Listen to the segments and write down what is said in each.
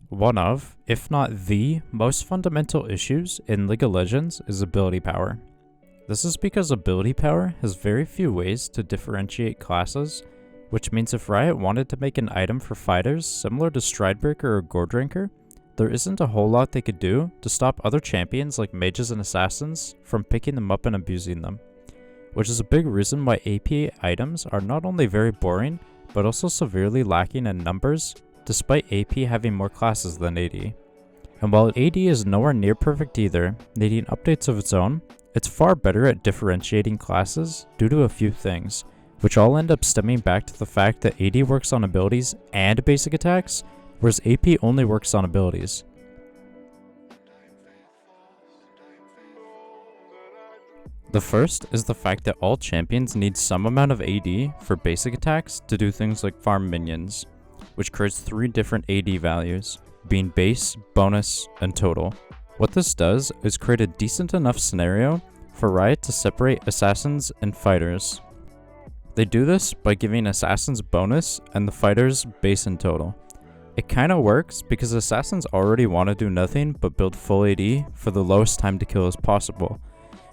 One of, if not the, most fundamental issues in League of Legends is ability power. This is because ability power has very few ways to differentiate classes, which means if Riot wanted to make an item for fighters similar to Stridebreaker or Goredrinker, there isn't a whole lot they could do to stop other champions like mages and assassins from picking them up and abusing them, which is a big reason why AP items are not only very boring, but also severely lacking in numbers, despite AP having more classes than AD. And while AD is nowhere near perfect either, needing updates of its own, it's far better at differentiating classes due to a few things, which all end up stemming back to the fact that AD works on abilities and basic attacks, whereas AP only works on abilities. The first is the fact that all champions need some amount of AD for basic attacks to do things like farm minions, which creates 3 different AD values, being base, bonus, and total. What this does is create a decent enough scenario for Riot to separate assassins and fighters. They do this by giving assassins bonus and the fighters base and total. It kinda works because assassins already want to do nothing but build full AD for the lowest time to kill as possible,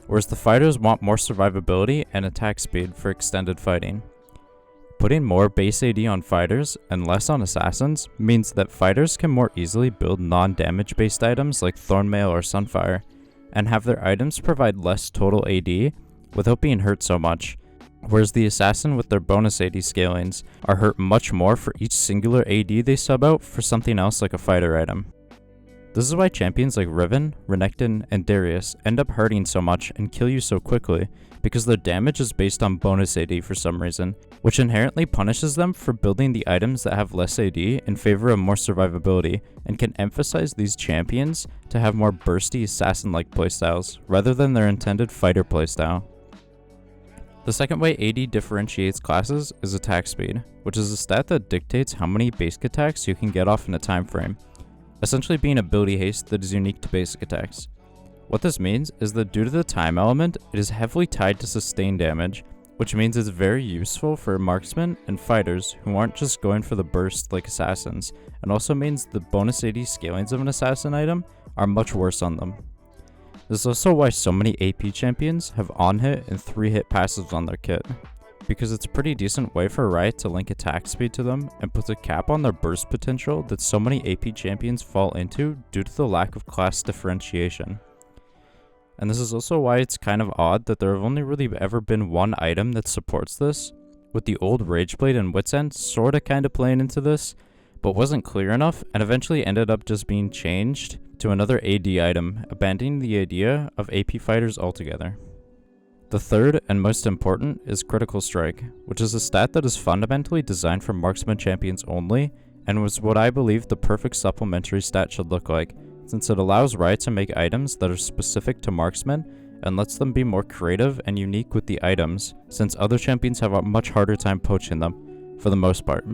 whereas the fighters want more survivability and attack speed for extended fighting. Putting more base AD on fighters and less on assassins means that fighters can more easily build non-damage based items like Thornmail or Sunfire, and have their items provide less total AD without being hurt so much, whereas the assassin with their bonus AD scalings are hurt much more for each singular AD they sub out for something else like a fighter item. This is why champions like Riven, Renekton, and Darius end up hurting so much and kill you so quickly, because their damage is based on bonus AD for some reason, which inherently punishes them for building the items that have less AD in favor of more survivability, and can emphasize these champions to have more bursty assassin-like playstyles, rather than their intended fighter playstyle. The second way AD differentiates classes is attack speed, which is a stat that dictates how many basic attacks you can get off in a time frame, essentially being ability haste that is unique to basic attacks. What this means is that due to the time element, it is heavily tied to sustain damage, which means it's very useful for marksmen and fighters who aren't just going for the burst like assassins, and also means the bonus AD scalings of an assassin item are much worse on them. This is also why so many AP champions have on-hit and 3-hit passives on their kit, because it's a pretty decent way for Riot to link attack speed to them and puts a cap on their burst potential that so many AP champions fall into due to the lack of class differentiation. And this is also why it's kind of odd that there have only really ever been one item that supports this, with the old Rageblade and Wit's End sorta kinda playing into this, but wasn't clear enough and eventually ended up just being changed to another AD item, abandoning the idea of AP fighters altogether. The third and most important is Critical Strike, which is a stat that is fundamentally designed for marksman champions only, and was what I believe the perfect supplementary stat should look like, since it allows Riot to make items that are specific to marksmen and lets them be more creative and unique with the items, since other champions have a much harder time poaching them, for the most part.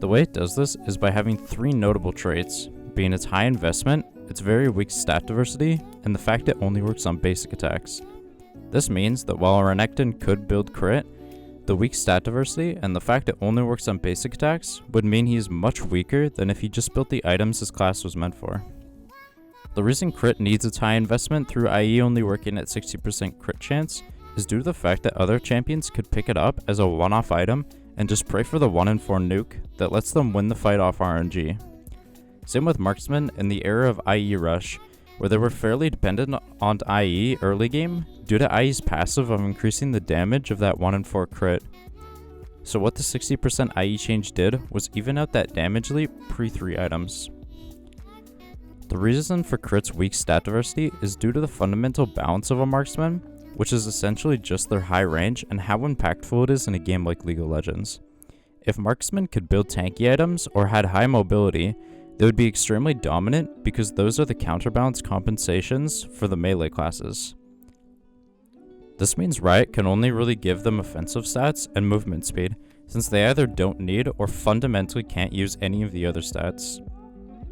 The way it does this is by having 3 notable traits, being its high investment, its very weak stat diversity, and the fact it only works on basic attacks. This means that while a Renekton could build crit, the weak stat diversity and the fact it only works on basic attacks would mean he is much weaker than if he just built the items his class was meant for. The reason crit needs its high investment through IE only working at 60% crit chance is due to the fact that other champions could pick it up as a one-off item and just pray for the 1 in 4 nuke that lets them win the fight off RNG. Same with marksmen in the era of IE rush, where they were fairly dependent on IE early game due to IE's passive of increasing the damage of that 1 in 4 crit. So what the 60% IE change did was even out that damage leap pre-3 items. The reason for crit's weak stat diversity is due to the fundamental balance of a marksman, which is essentially just their high range and how impactful it is in a game like League of Legends. If marksmen could build tanky items or had high mobility, they would be extremely dominant because those are the counterbalance compensations for the melee classes. This means Riot can only really give them offensive stats and movement speed, since they either don't need or fundamentally can't use any of the other stats.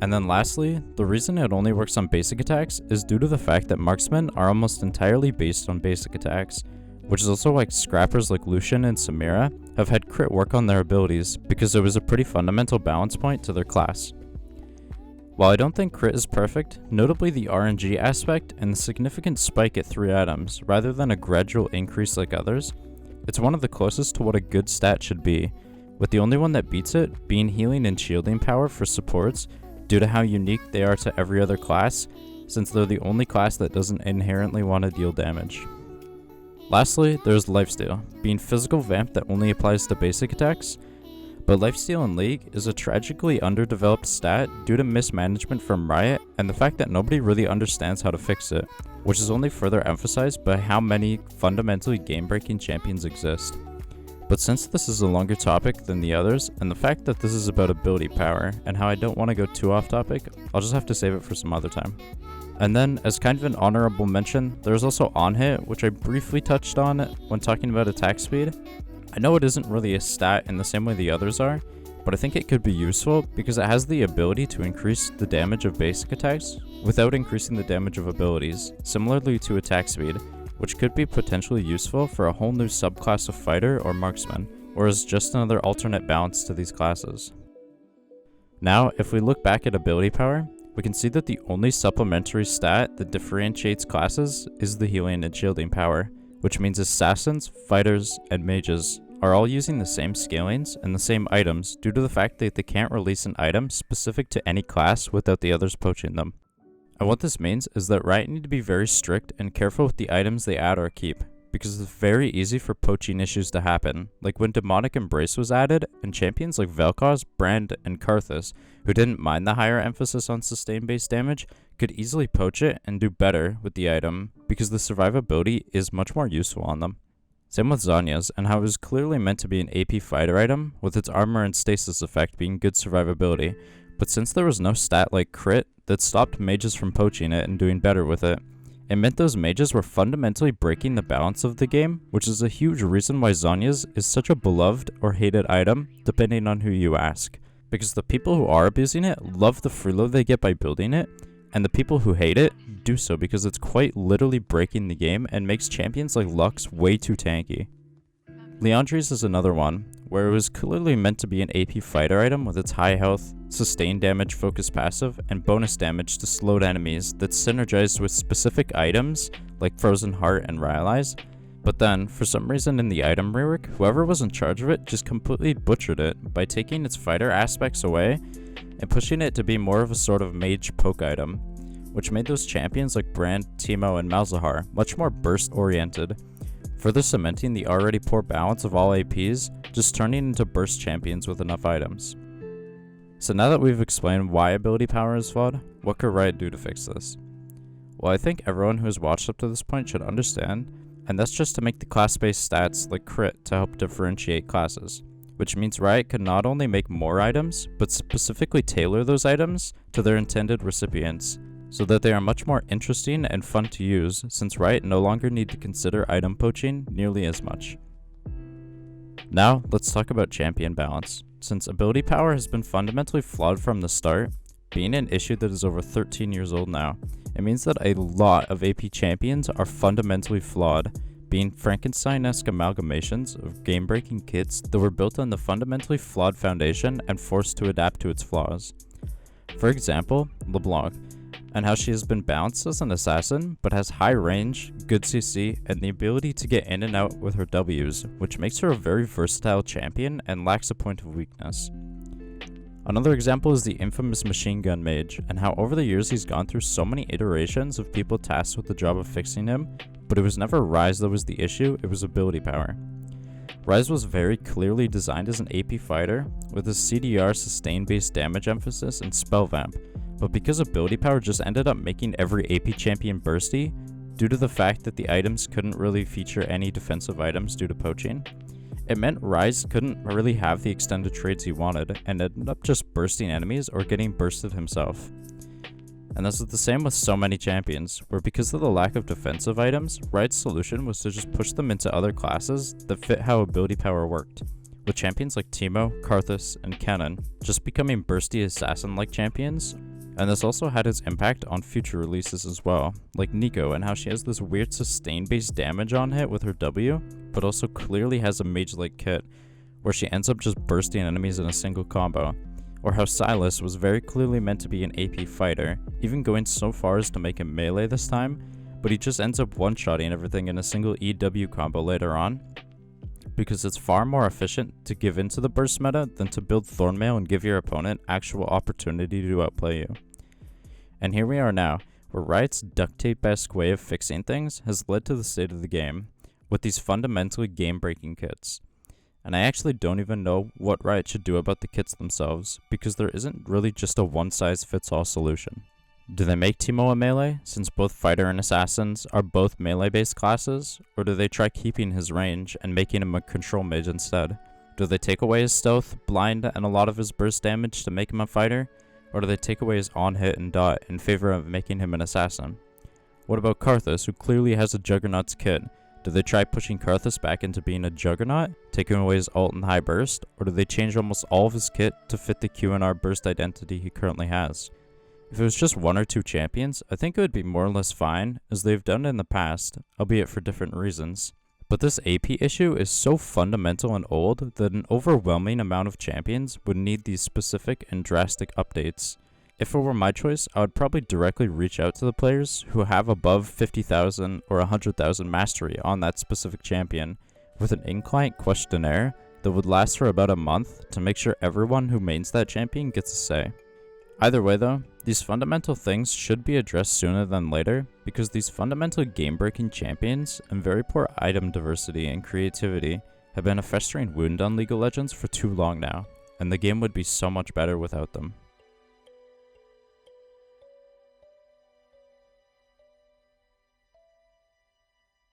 And then lastly, the reason it only works on basic attacks is due to the fact that marksmen are almost entirely based on basic attacks, which is also why scrappers like Lucian and Samira have had crit work on their abilities because it was a pretty fundamental balance point to their class. While I don't think crit is perfect, notably the RNG aspect and the significant spike at 3 items rather than a gradual increase like others, it's one of the closest to what a good stat should be, with the only one that beats it being healing and shielding power for supports due to how unique they are to every other class, since they're the only class that doesn't inherently want to deal damage. Lastly, there's Lifesteal, being physical vamp that only applies to basic attacks, but Lifesteal in League is a tragically underdeveloped stat due to mismanagement from Riot and the fact that nobody really understands how to fix it, which is only further emphasized by how many fundamentally game-breaking champions exist. But since this is a longer topic than the others, and the fact that this is about ability power, and how I don't want to go too off topic, I'll just have to save it for some other time. And then, as kind of an honorable mention, there's also on-hit, which I briefly touched on when talking about attack speed. I know it isn't really a stat in the same way the others are, but I think it could be useful because it has the ability to increase the damage of basic attacks without increasing the damage of abilities, similarly to attack speed, which could be potentially useful for a whole new subclass of fighter or marksman, or as just another alternate balance to these classes. Now, if we look back at ability power, we can see that the only supplementary stat that differentiates classes is the healing and shielding power, which means assassins, fighters, and mages are all using the same scalings and the same items due to the fact that they can't release an item specific to any class without the others poaching them. And what this means is that Riot need to be very strict and careful with the items they add or keep, because it's very easy for poaching issues to happen, like when Demonic Embrace was added, and champions like Vel'Koz, Brand, and Karthus, who didn't mind the higher emphasis on sustain-based damage, could easily poach it and do better with the item, because the survivability is much more useful on them. Same with Zhonya's, and how it was clearly meant to be an AP fighter item, with its armor and stasis effect being good survivability, but since there was no stat like crit that stopped mages from poaching it and doing better with it, it meant those mages were fundamentally breaking the balance of the game, which is a huge reason why Zhonya's is such a beloved or hated item, depending on who you ask. Because the people who are abusing it love the freeload they get by building it, and the people who hate it do so because it's quite literally breaking the game and makes champions like Lux way too tanky. Liandry's is another one, where it was clearly meant to be an AP fighter item with its high health, sustained damage focused passive, and bonus damage to slowed enemies that synergized with specific items like Frozen Heart and Rylai's. But then, for some reason in the item rework, whoever was in charge of it just completely butchered it by taking its fighter aspects away and pushing it to be more of a sort of mage poke item, which made those champions like Brand, Teemo, and Malzahar much more burst oriented, further cementing the already poor balance of all APs, just turning into burst champions with enough items. So now that we've explained why ability power is flawed, what could Riot do to fix this? Well, I think everyone who has watched up to this point should understand, and that's just to make the class-based stats like crit to help differentiate classes, which means Riot could not only make more items, but specifically tailor those items to their intended recipients, so that they are much more interesting and fun to use, since Riot no longer need to consider item poaching nearly as much. Now, let's talk about champion balance. Since ability power has been fundamentally flawed from the start, being an issue that is over 13 years old now, it means that a lot of AP champions are fundamentally flawed, being Frankenstein-esque amalgamations of game-breaking kits that were built on the fundamentally flawed foundation and forced to adapt to its flaws. For example, LeBlanc, and how she has been balanced as an assassin, but has high range, good CC, and the ability to get in and out with her Ws, which makes her a very versatile champion and lacks a point of weakness. Another example is the infamous Machine Gun Mage, and how over the years he's gone through so many iterations of people tasked with the job of fixing him, but it was never Ryze that was the issue, it was ability power. Ryze was very clearly designed as an AP fighter, with a CDR sustain-based damage emphasis and spell vamp, but because ability power just ended up making every AP champion bursty, due to the fact that the items couldn't really feature any defensive items due to poaching, it meant Ryze couldn't really have the extended trades he wanted, and ended up just bursting enemies or getting bursted himself. And this is the same with so many champions, where because of the lack of defensive items, Riot's solution was to just push them into other classes that fit how ability power worked, with champions like Teemo, Karthus, and Kennen just becoming bursty assassin-like champions, and this also had its impact on future releases as well, like Neeko and how she has this weird sustain-based damage on hit with her W, but also clearly has a mage-like kit, where she ends up just bursting enemies in a single combo, or how Silas was very clearly meant to be an AP fighter, even going so far as to make him melee this time, but he just ends up one-shotting everything in a single EW combo later on, because it's far more efficient to give into the burst meta than to build Thornmail and give your opponent actual opportunity to outplay you. And here we are now, where Riot's duct tape-esque way of fixing things has led to the state of the game, with these fundamentally game-breaking kits. And I actually don't even know what Riot should do about the kits themselves, because there isn't really just a one-size-fits-all solution. Do they make Teemo a melee, since both fighter and assassins are both melee-based classes, or do they try keeping his range and making him a control mage instead? Do they take away his stealth, blind, and a lot of his burst damage to make him a fighter, or do they take away his on-hit and dot in favor of making him an assassin? What about Karthus, who clearly has a Juggernaut's kit? Do they try pushing Karthus back into being a Juggernaut, taking away his ult and high burst, or do they change almost all of his kit to fit the Q and R burst identity he currently has? If it was just one or two champions, I think it would be more or less fine, as they've done it in the past, albeit for different reasons. But this AP issue is so fundamental and old that an overwhelming amount of champions would need these specific and drastic updates. If it were my choice, I would probably directly reach out to the players who have above 50,000 or 100,000 mastery on that specific champion, with an in-client questionnaire that would last for about a month to make sure everyone who mains that champion gets a say. Either way though, these fundamental things should be addressed sooner than later, because these fundamental game-breaking champions and very poor item diversity and creativity have been a festering wound on League of Legends for too long now, and the game would be so much better without them.